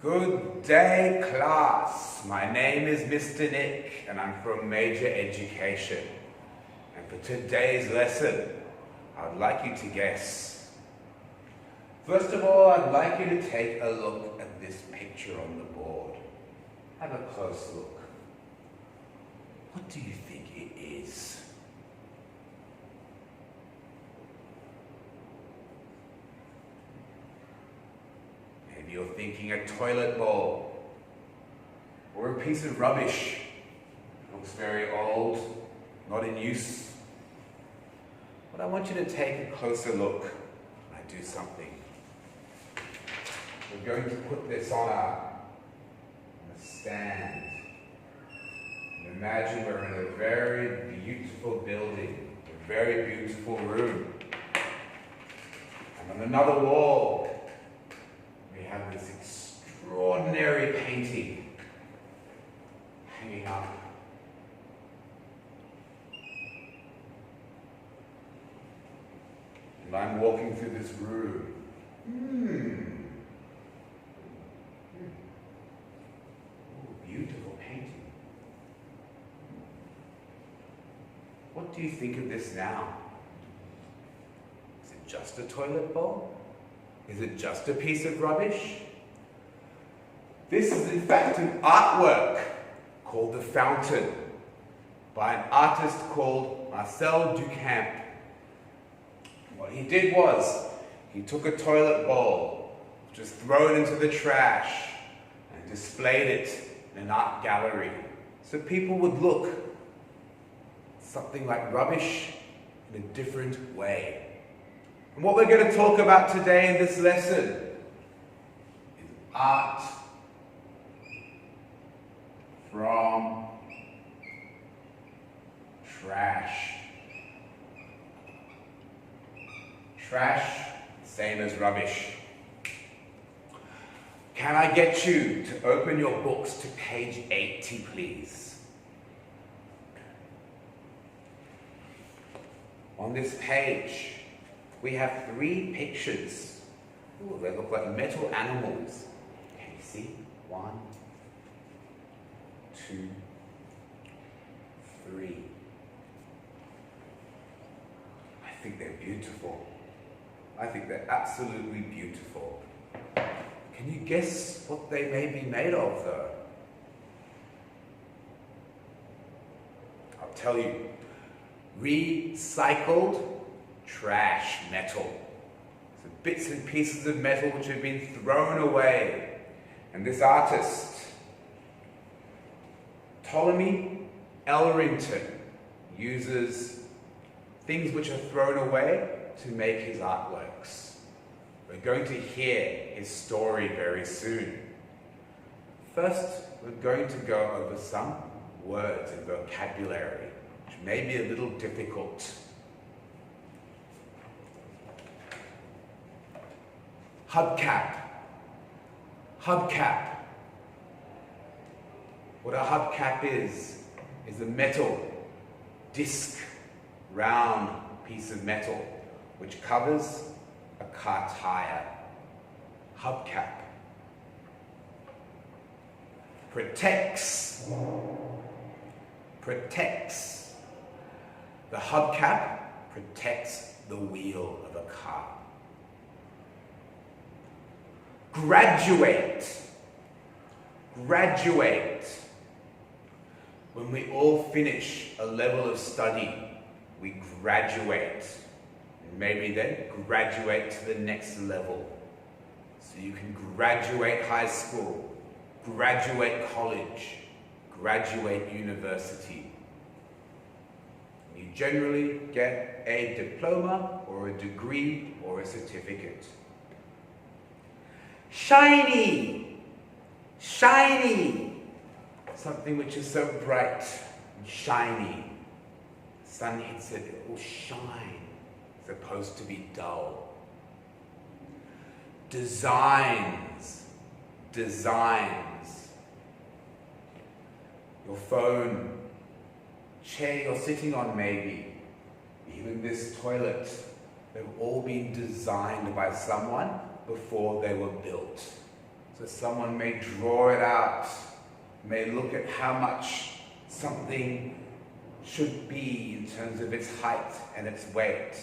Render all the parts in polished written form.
Good day, class. My name is Mr. Nick, and I'm from Major Education. And for today's lesson, I'd like you to guess. First of all, I'd like you to take a look at this picture on the board. Have a close look. What do you think it is? Maybe you're thinking a toilet bowl or a piece of rubbish. Looks very old, not in use. But I want you to take a closer look when I do something. We're going to put this on a stand. And imagine we're in a very beautiful building, a very beautiful room. And on another wall, we have this extraordinary painting hanging up. And I'm walking through this room. Beautiful painting. What do you think of this now? Is it just a toilet bowl? Is it just a piece of rubbish? This is in fact an artwork called The Fountain by an artist called Marcel Duchamp. What he did was, he took a toilet bowl, which was thrown into the trash, and displayed it in an art gallery, so people would look at something like rubbish in a different way. And what we're going to talk about today in this lesson is art from trash. Trash, same as rubbish. Can I get you to open your books to page 80, please? On this page, we have 3 pictures. Ooh, they look like metal animals. Can you see? 1, 2, 3. I think they're beautiful. I think they're absolutely beautiful. Can you guess what they may be made of, though? I'll tell you. Recycled trash metal. So bits and pieces of metal which have been thrown away. And this artist, Ptolemy Elrington, uses things which are thrown away to make his artworks. We're going to hear his story very soon. First, we're going to go over some words and vocabulary, which may be a little difficult. Hubcap. Hubcap. What a hubcap is a metal disc, round piece of metal, which covers a car tire. Hubcap. Protects. Protects. The hubcap protects the wheel of a car. Graduate. Graduate. When we all finish a level of study, we graduate. Maybe then graduate to the next level. So you can graduate high school, graduate college, graduate university. You generally get a diploma or a degree or a certificate. Shiny. Shiny. Something which is so bright and shiny. The sun hits it, it will shine. Supposed to be dull. Designs. Designs. Your phone, chair you're sitting on maybe, even this toilet, they've all been designed by someone before they were built. So someone may draw it out, may look at how much something should be in terms of its height and its weight.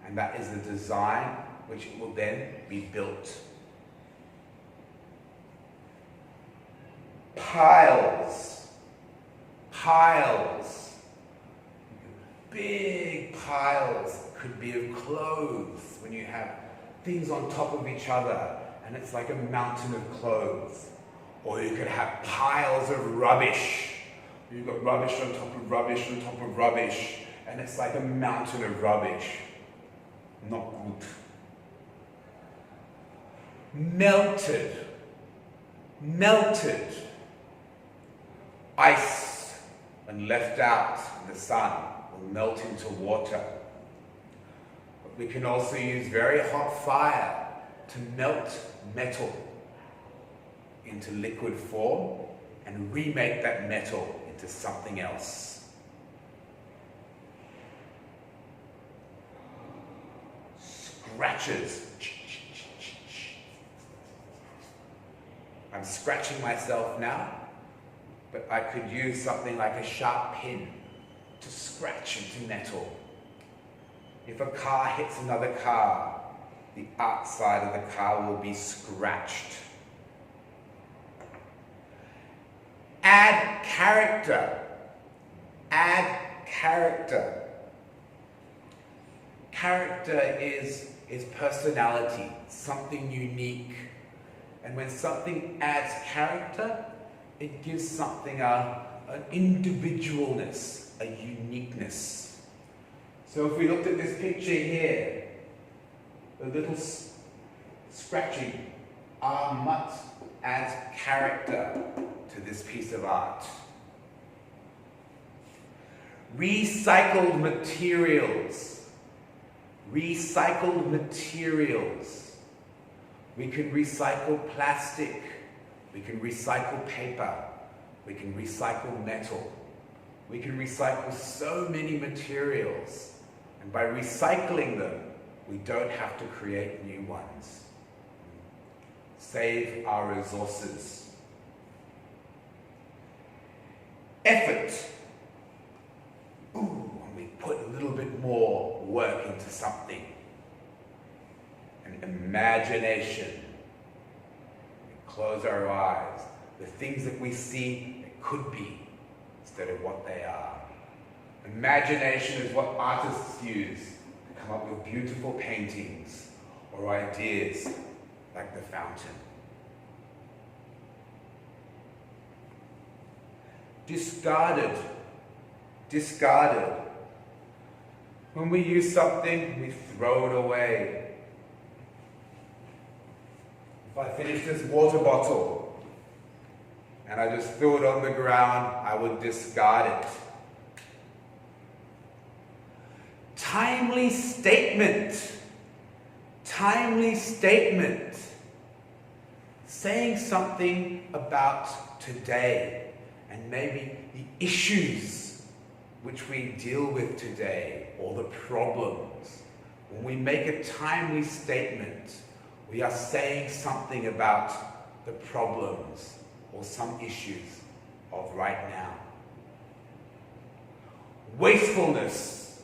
And that is the design which will then be built. Piles. Piles. Big piles could be of clothes when you have things on top of each other and it's like a mountain of clothes. Or you could have piles of rubbish. You've got rubbish on top of rubbish on top of rubbish and it's like a mountain of rubbish. Not good. Melted. Melted. Ice, when left out in the sun, will melt into water. But we can also use very hot fire to melt metal into liquid form and remake that metal into something else. Scratches. I'm scratching myself now, but I could use something like a sharp pin to scratch into metal. If a car hits another car, the outside of the car will be scratched. Add character. Add character. Character is personality, something unique. And when something adds character, it gives something an individualness, a uniqueness. So if we looked at this picture here, the little scratching mutt adds character to this piece of art. Recycled materials. Recycled materials. We can recycle plastic. We can recycle paper. We can recycle metal. We can recycle so many materials. And by recycling them, we don't have to create new ones. Save our resources. Effort. Ooh, and we put a little bit more work into something. And imagination. We close our eyes. The things that we see, it could be, instead of what they are. Imagination is what artists use to come up with beautiful paintings or ideas like the fountain. Discarded. Discarded. When we use something, we throw it away. If I finish this water bottle and I just threw it on the ground, I would discard it. Timely statement. Timely statement. Saying something about today and maybe the issues which we deal with today or the problems. When we make a timely statement, we are saying something about the problems or some issues of right now. Wastefulness.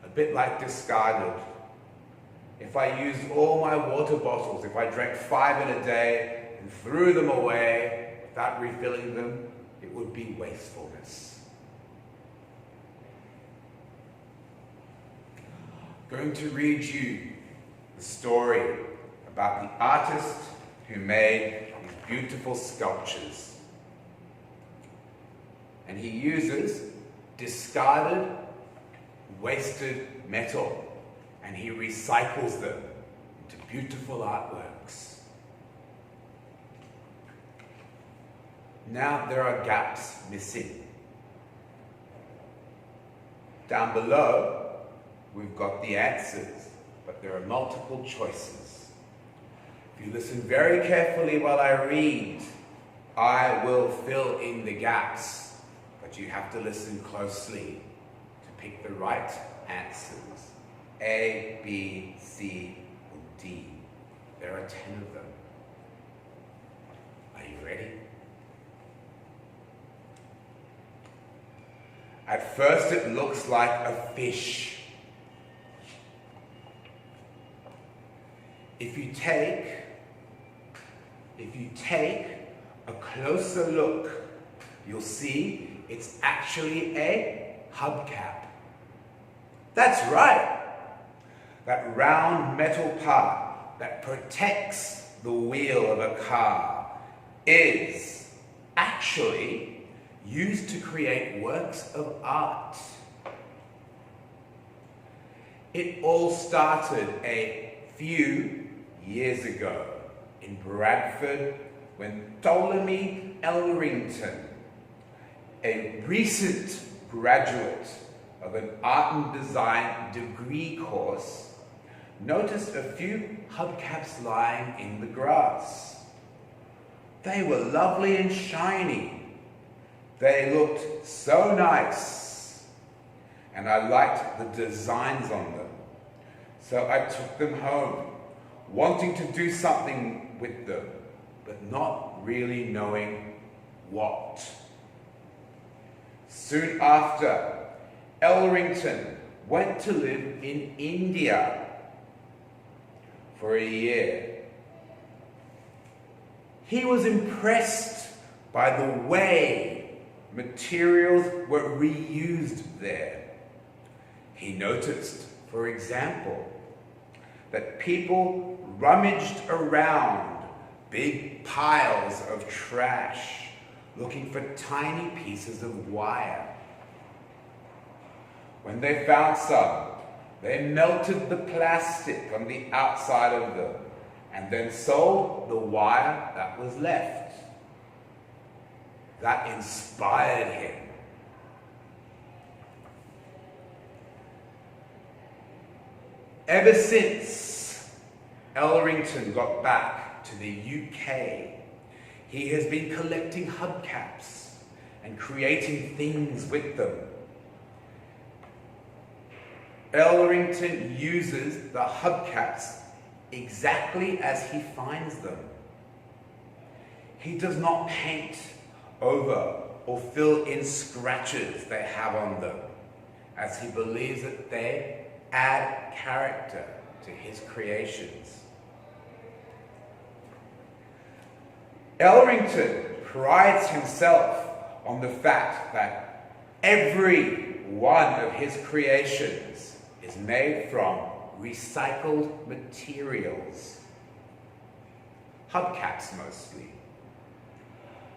A bit like discarded. If I used all my water bottles, if I drank 5 in a day and threw them away without refilling them, it would be wastefulness. I'm going to read you the story about the artist who made these beautiful sculptures. And he uses discarded, wasted metal and he recycles them into beautiful artworks. Now there are gaps missing. Down below, we've got the answers, but there are multiple choices. If you listen very carefully while I read, I will fill in the gaps, but you have to listen closely to pick the right answers. A, B, C, or D. There are 10 of them. ready? At first it looks like a fish. If you take a closer look, you'll see it's actually a hubcap. That's right. That round metal part that protects the wheel of a car is actually used to create works of art. It all started a few years ago in Bradford when Ptolemy Elrington, a recent graduate of an art and design degree course, noticed a few hubcaps lying in the grass. They were lovely and shiny. They looked so nice, and I liked the designs on them. So I took them home, wanting to do something with them, but not really knowing what. Soon after, Elrington went to live in India for a year. He was impressed by the way materials were reused there. He noticed, for example, that people rummaged around big piles of trash looking for tiny pieces of wire. When they found some, they melted the plastic on the outside of them and then sold the wire that was left. That inspired him. Ever since Elrington got back to the UK, he has been collecting hubcaps and creating things with them. Elrington uses the hubcaps exactly as he finds them. He does not paint over or fill in scratches they have on them, as he believes that they add character to his creations. Elrington prides himself on the fact that every one of his creations is made from recycled materials. Hubcaps mostly.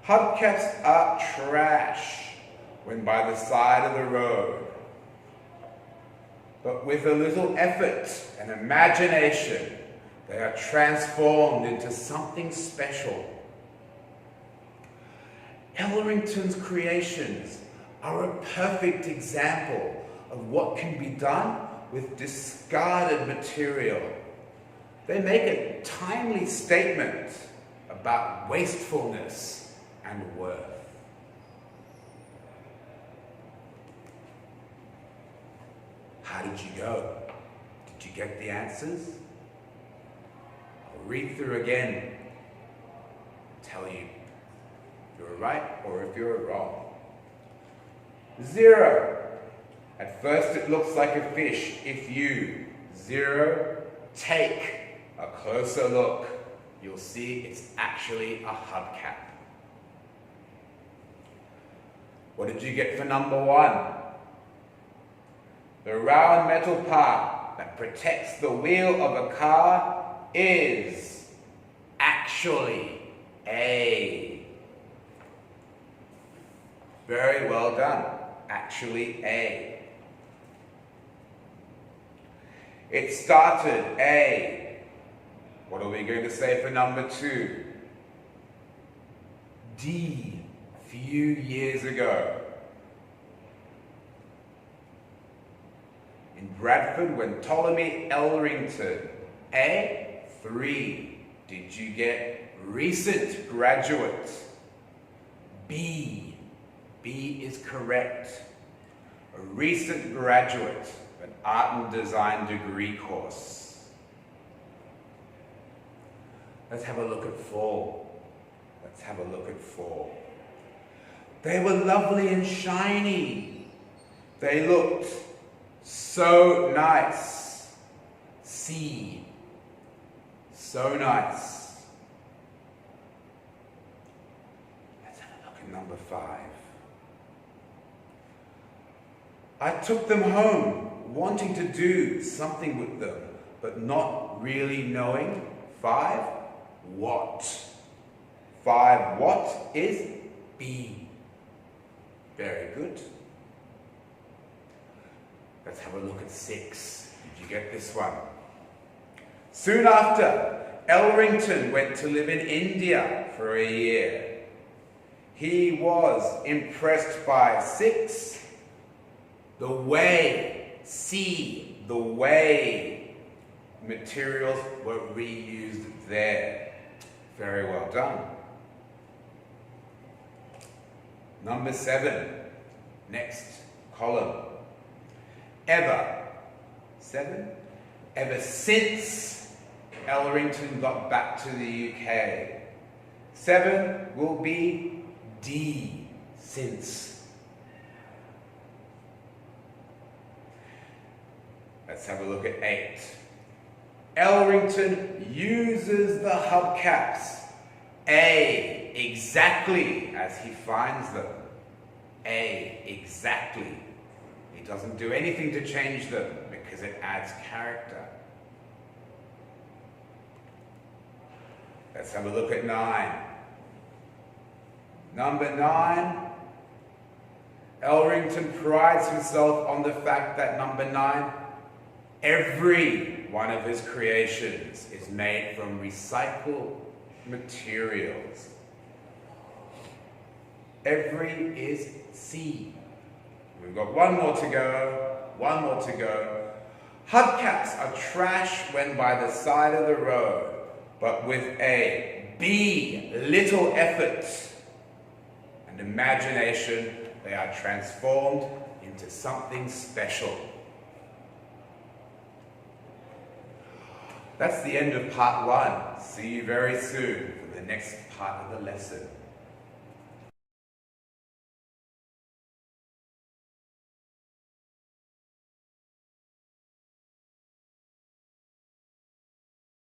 Hubcaps are trash when by the side of the road. But with a little effort and imagination, they are transformed into something special. Elrington's creations are a perfect example of what can be done with discarded material. They make a timely statement about wastefulness and worth. How did you go? Did you get the answers? I'll read through again and tell you if you're right or if you're wrong. 0. At first it looks like a fish. If you, 0, take a closer look, you'll see it's actually a hubcap. What did you get for number 1? The round metal part that protects the wheel of a car is actually A. Very well done. Actually A. It started A. What are we going to say for number 2? D. Few years ago. In Bradford when Ptolemy Elrington. A. 3. Did you get recent graduate? B. B is correct. A recent graduate, an art and design degree course. Let's have a look at 4. Let's have a look at 4. They were lovely and shiny. They looked so nice. C. So nice. Let's have a look at number 5. I took them home, wanting to do something with them, but not really knowing. 5. What? 5. What is B. Very good. Let's have a look at 6. Did you get this one? Soon after, Elrington went to live in India for a year. He was impressed by 6. The way, C, the way materials were reused there. Very well done. Number 7, next column. Ever. 7. Ever since Elrington got back to the UK. 7 will be D, since. Let's have a look at 8. Elrington uses the hubcaps. A, exactly as he finds them. A, exactly. He doesn't do anything to change them because it adds character. Let's have a look at 9. Number 9. Elrington prides himself on the fact that number 9, every one of his creations is made from recycled materials. Every is C. We've got one more to go. One more to go. Hubcaps are trash when by the side of the road, but with a B, little effort and imagination, they are transformed into something special. That's the end of part 1. See you very soon for the next part of the lesson.